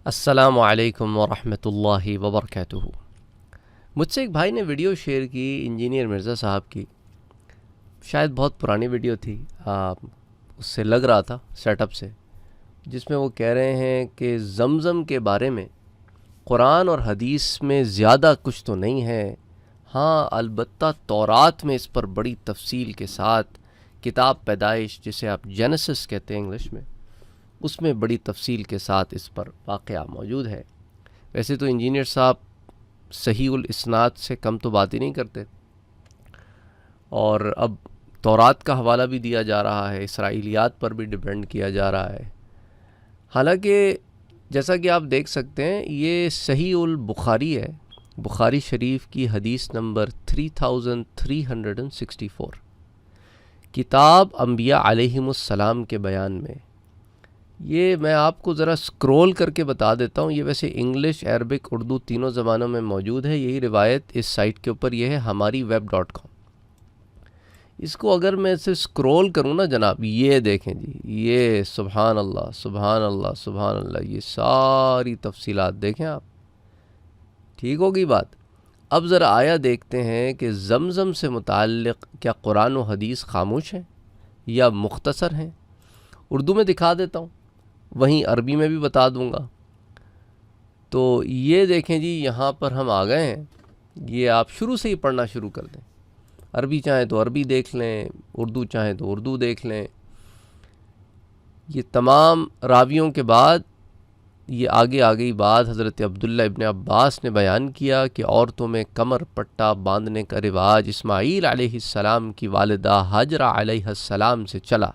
السلام علیکم ورحمۃ اللہ وبرکاتہ۔ مجھ سے ایک بھائی نے ویڈیو شیئر کی انجینئر مرزا صاحب کی، شاید بہت پرانی ویڈیو تھی، اس سے لگ رہا تھا سیٹ اپ سے، جس میں وہ کہہ رہے ہیں کہ زمزم کے بارے میں قرآن اور حدیث میں زیادہ کچھ تو نہیں ہے، ہاں البتہ تورات میں اس پر بڑی تفصیل کے ساتھ کتاب پیدائش، جسے آپ جینیسس کہتے ہیں انگلش میں، اس میں بڑی تفصیل کے ساتھ اس پر واقعہ موجود ہے۔ ویسے تو انجینئر صاحب صحیح الاسناد سے کم تو بات ہی نہیں کرتے، اور اب تورات کا حوالہ بھی دیا جا رہا ہے، اسرائیلیات پر بھی ڈیپینڈ کیا جا رہا ہے۔ حالانکہ جیسا کہ آپ دیکھ سکتے ہیں یہ صحیح البخاری ہے، بخاری شریف کی حدیث نمبر 3364، کتاب انبیاء علیہم السلام کے بیان میں۔ یہ میں آپ کو ذرا سکرول کر کے بتا دیتا ہوں، یہ ویسے انگلش، عربک، اردو تینوں زبانوں میں موجود ہے۔ یہی روایت اس سائٹ کے اوپر یہ ہے hamariweb.com۔ اس کو اگر میں اسے سکرول کروں نا جناب، یہ دیکھیں جی، یہ سبحان اللہ سبحان اللہ سبحان اللہ، یہ ساری تفصیلات دیکھیں آپ، ٹھیک ہوگی بات۔ اب ذرا آیا دیکھتے ہیں کہ زمزم سے متعلق کیا قرآن و حدیث خاموش ہیں یا مختصر ہیں۔ اردو میں دکھا دیتا ہوں، وہیں عربی میں بھی بتا دوں گا۔ تو یہ دیکھیں جی، یہاں پر ہم آ گئے ہیں، یہ آپ شروع سے ہی پڑھنا شروع کر دیں، عربی چاہیں تو عربی دیکھ لیں، اردو چاہیں تو اردو دیکھ لیں۔ یہ تمام راویوں کے بعد یہ آگے بات حضرت عبداللہ ابن عباس نے بیان کیا کہ عورتوں میں کمر پٹا باندھنے کا رواج اسماعیل علیہ السلام کی والدہ ہاجرہ علیہ السلام سے چلا۔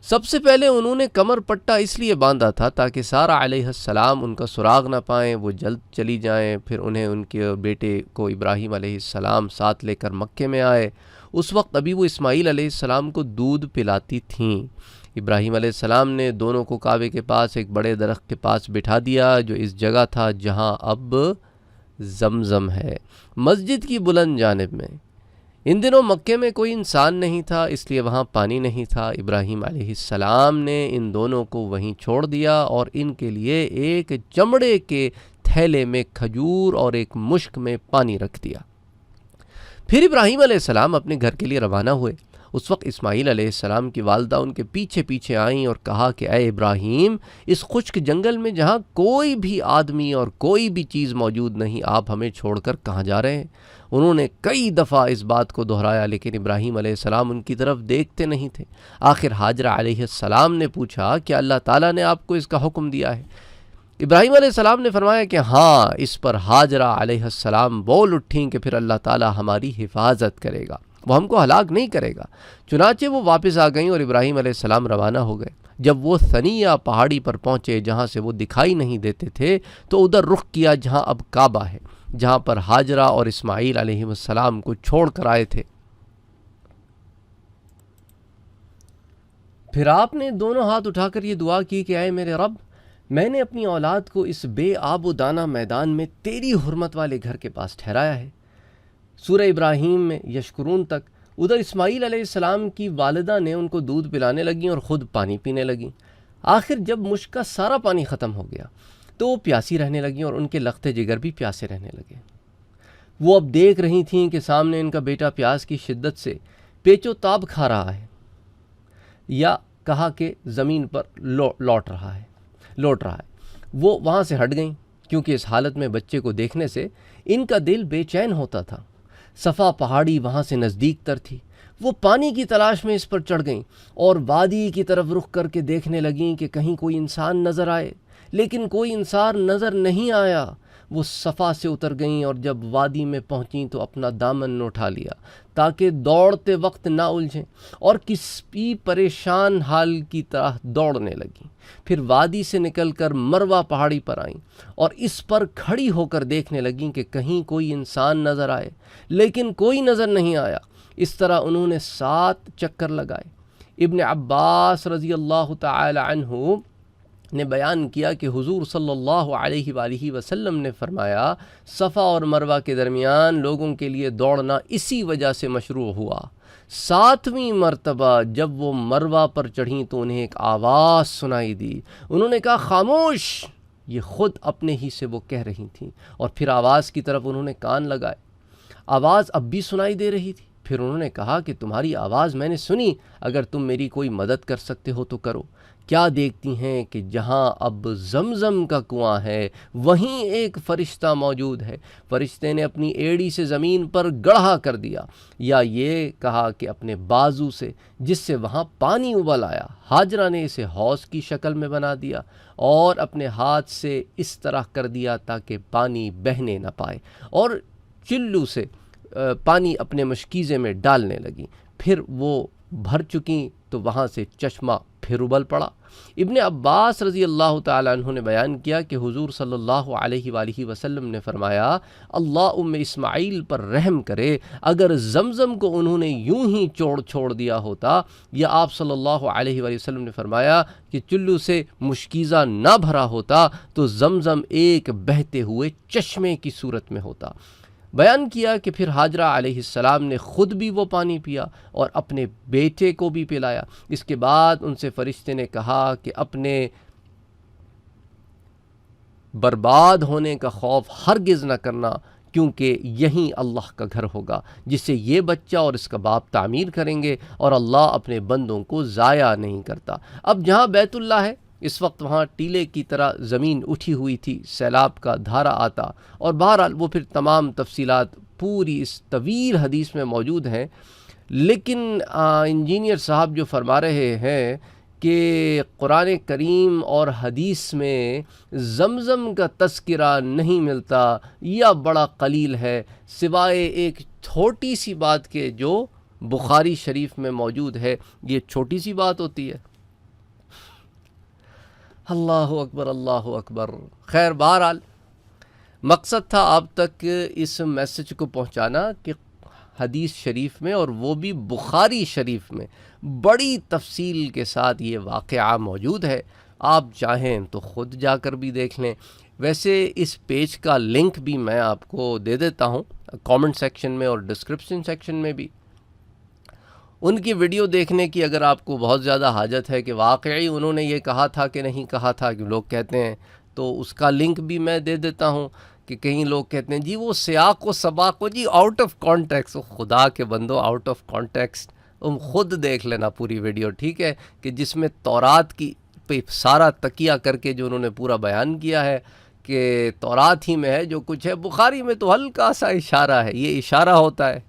سب سے پہلے انہوں نے کمر پٹا اس لیے باندھا تھا تاکہ سارہ علیہ السلام ان کا سراغ نہ پائیں، وہ جلد چلی جائیں۔ پھر انہیں ان کے بیٹے کو ابراہیم علیہ السلام ساتھ لے کر مکے میں آئے۔ اس وقت ابھی وہ اسماعیل علیہ السلام کو دودھ پلاتی تھیں۔ ابراہیم علیہ السلام نے دونوں کو کعبے کے پاس ایک بڑے درخت کے پاس بٹھا دیا، جو اس جگہ تھا جہاں اب زمزم ہے، مسجد کی بلند جانب میں۔ ان دنوں مکے میں کوئی انسان نہیں تھا، اس لیے وہاں پانی نہیں تھا۔ ابراہیم علیہ السلام نے ان دونوں کو وہیں چھوڑ دیا اور ان کے لیے ایک چمڑے کے تھیلے میں کھجور اور ایک مشک میں پانی رکھ دیا۔ پھر ابراہیم علیہ السلام اپنے گھر کے لیے روانہ ہوئے۔ اس وقت اسماعیل علیہ السلام کی والدہ ان کے پیچھے پیچھے آئیں اور کہا کہ اے ابراہیم، اس خشک جنگل میں جہاں کوئی بھی آدمی اور کوئی بھی چیز موجود نہیں، آپ ہمیں چھوڑ کر کہاں جا رہے ہیں؟ انہوں نے کئی دفعہ اس بات کو دہرایا، لیکن ابراہیم علیہ السلام ان کی طرف دیکھتے نہیں تھے۔ آخر ہاجرہ علیہ السلام نے پوچھا کہ اللہ تعالیٰ نے آپ کو اس کا حکم دیا ہے؟ ابراہیم علیہ السلام نے فرمایا کہ ہاں۔ اس پر ہاجرہ علیہ السلام بول اٹھیں کہ پھر اللہ تعالیٰ ہماری حفاظت کرے گا، وہ ہم کو ہلاک نہیں کرے گا۔ چنانچہ وہ واپس آ گئیں اور ابراہیم علیہ السلام روانہ ہو گئے۔ جب وہ ثنیہ پہاڑی پر پہنچے جہاں سے وہ دکھائی نہیں دیتے تھے، تو ادھر رخ کیا جہاں اب کعبہ ہے، جہاں پر ہاجرہ اور اسماعیل علیہ السلام کو چھوڑ کر آئے تھے۔ پھر آپ نے دونوں ہاتھ اٹھا کر یہ دعا کی کہ اے میرے رب، میں نے اپنی اولاد کو اس بے آب و دانہ میدان میں تیری حرمت والے گھر کے پاس ٹھہرایا ہے۔ سورہ ابراہیم میں یشکرون تک۔ ادھر اسماعیل علیہ السلام کی والدہ نے ان کو دودھ پلانے لگیں اور خود پانی پینے لگیں۔ آخر جب مشک کا سارا پانی ختم ہو گیا تو وہ پیاسی رہنے لگیں اور ان کے لخت جگر بھی پیاسے رہنے لگے۔ وہ اب دیکھ رہی تھیں کہ سامنے ان کا بیٹا پیاس کی شدت سے پیچ و تاب کھا رہا ہے، یا کہا کہ زمین پر لوٹ رہا ہے۔ وہ وہاں سے ہٹ گئیں، کیونکہ اس حالت میں بچے کو دیکھنے سے ان کا دل بے چین ہوتا تھا۔ صفا پہاڑی وہاں سے نزدیک تر تھی۔ وہ پانی کی تلاش میں اس پر چڑھ گئیں اور وادی کی طرف رخ کر کے دیکھنے لگیں کہ کہیں کوئی انسان نظر آئے، لیکن کوئی انسان نظر نہیں آیا۔ وہ صفا سے اتر گئیں اور جب وادی میں پہنچیں تو اپنا دامن اٹھا لیا تاکہ دوڑتے وقت نہ الجھیں، اور کسی پریشان حال کی طرح دوڑنے لگیں۔ پھر وادی سے نکل کر مروہ پہاڑی پر آئیں اور اس پر کھڑی ہو کر دیکھنے لگیں کہ کہیں کوئی انسان نظر آئے، لیکن کوئی نظر نہیں آیا۔ اس طرح انہوں نے 7 چکر لگائے۔ ابن عباس رضی اللہ تعالی عنہ نے بیان کیا کہ حضور صلی اللہ علیہ وآلہ وسلم نے فرمایا، صفا اور مروہ کے درمیان لوگوں کے لیے دوڑنا اسی وجہ سے مشروع ہوا۔ 7ویں مرتبہ جب وہ مروہ پر چڑھیں تو انہیں ایک آواز سنائی دی۔ انہوں نے کہا خاموش، یہ خود اپنے ہی سے وہ کہہ رہی تھیں، اور پھر آواز کی طرف انہوں نے کان لگائے، آواز اب بھی سنائی دے رہی تھی۔ پھر انہوں نے کہا کہ تمہاری آواز میں نے سنی، اگر تم میری کوئی مدد کر سکتے ہو تو کرو۔ کیا دیکھتی ہیں کہ جہاں اب زمزم کا کنواں ہے وہیں ایک فرشتہ موجود ہے۔ فرشتے نے اپنی ایڑی سے زمین پر گڑھا کر دیا، یا یہ کہا کہ اپنے بازو سے، جس سے وہاں پانی ابل آیا۔ ہاجرہ نے اسے حوض کی شکل میں بنا دیا اور اپنے ہاتھ سے اس طرح کر دیا تاکہ پانی بہنے نہ پائے، اور چلو سے پانی اپنے مشکیزے میں ڈالنے لگی۔ پھر وہ بھر چکیں تو وہاں سے چشمہ پھر ابل پڑا۔ ابن عباس رضی اللہ تعالیٰ عنہ نے بیان کیا کہ حضور صلی اللہ علیہ وآلہ وسلم نے فرمایا، اللہ اسماعیل پر رحم کرے، اگر زمزم کو انہوں نے یوں ہی چھوڑ دیا ہوتا، یا آپ صلی اللہ علیہ وآلہ وسلم نے فرمایا کہ چلو سے مشکیزہ نہ بھرا ہوتا تو زمزم ایک بہتے ہوئے چشمے کی صورت میں ہوتا۔ بیان کیا کہ پھر ہاجرہ علیہ السلام نے خود بھی وہ پانی پیا اور اپنے بیٹے کو بھی پلایا۔ اس کے بعد ان سے فرشتے نے کہا کہ اپنے برباد ہونے کا خوف ہرگز نہ کرنا، کیونکہ یہیں اللہ کا گھر ہوگا جسے یہ بچہ اور اس کا باپ تعمیر کریں گے، اور اللہ اپنے بندوں کو ضائع نہیں کرتا۔ اب جہاں بیت اللہ ہے، اس وقت وہاں ٹیلے کی طرح زمین اٹھی ہوئی تھی، سیلاب کا دھارا آتا، اور بہرحال وہ پھر تمام تفصیلات پوری اس طویل حدیث میں موجود ہیں۔ لیکن انجینئر صاحب جو فرما رہے ہیں کہ قرآن کریم اور حدیث میں زمزم کا تذکرہ نہیں ملتا یا بڑا قلیل ہے، سوائے ایک چھوٹی سی بات کے جو بخاری شریف میں موجود ہے۔ یہ چھوٹی سی بات ہوتی ہے؟ اللہ اکبر، اللہ اکبر۔ خیر، بہرحال مقصد تھا آپ تک اس میسج کو پہنچانا کہ حدیث شریف میں، اور وہ بھی بخاری شریف میں، بڑی تفصیل کے ساتھ یہ واقعہ موجود ہے۔ آپ چاہیں تو خود جا کر بھی دیکھ لیں۔ ویسے اس پیج کا لنک بھی میں آپ کو دے دیتا ہوں کامنٹ سیکشن میں اور ڈسکرپشن سیکشن میں بھی۔ ان کی ویڈیو دیکھنے کی اگر آپ کو بہت زیادہ حاجت ہے کہ واقعی انہوں نے یہ کہا تھا کہ نہیں کہا تھا، کہ لوگ کہتے ہیں، تو اس کا لنک بھی میں دے دیتا ہوں کہ کہیں لوگ کہتے ہیں جی وہ سیاق و سباق و جی آؤٹ آف کانٹیکسٹ۔ خدا کے بندو، آؤٹ آف کانٹیکسٹ تم خود دیکھ لینا پوری ویڈیو، ٹھیک ہے، کہ جس میں تورات کی پہ سارا تکیہ کر کے جو انہوں نے پورا بیان کیا ہے کہ تورات ہی میں ہے جو کچھ ہے، بخاری میں تو ہلکا سا اشارہ ہے، یہ اشارہ ہوتا ہے۔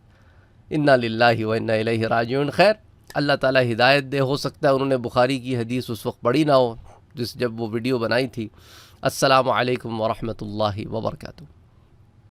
انا للہ و انا الیہ راجعون۔ خیر، اللہ تعالیٰ ہدایت دے، ہو سکتا ہے انہوں نے بخاری کی حدیث اس وقت پڑھی نہ ہو جب وہ ویڈیو بنائی تھی۔ السلام علیکم ورحمۃ اللہ وبرکاتہ۔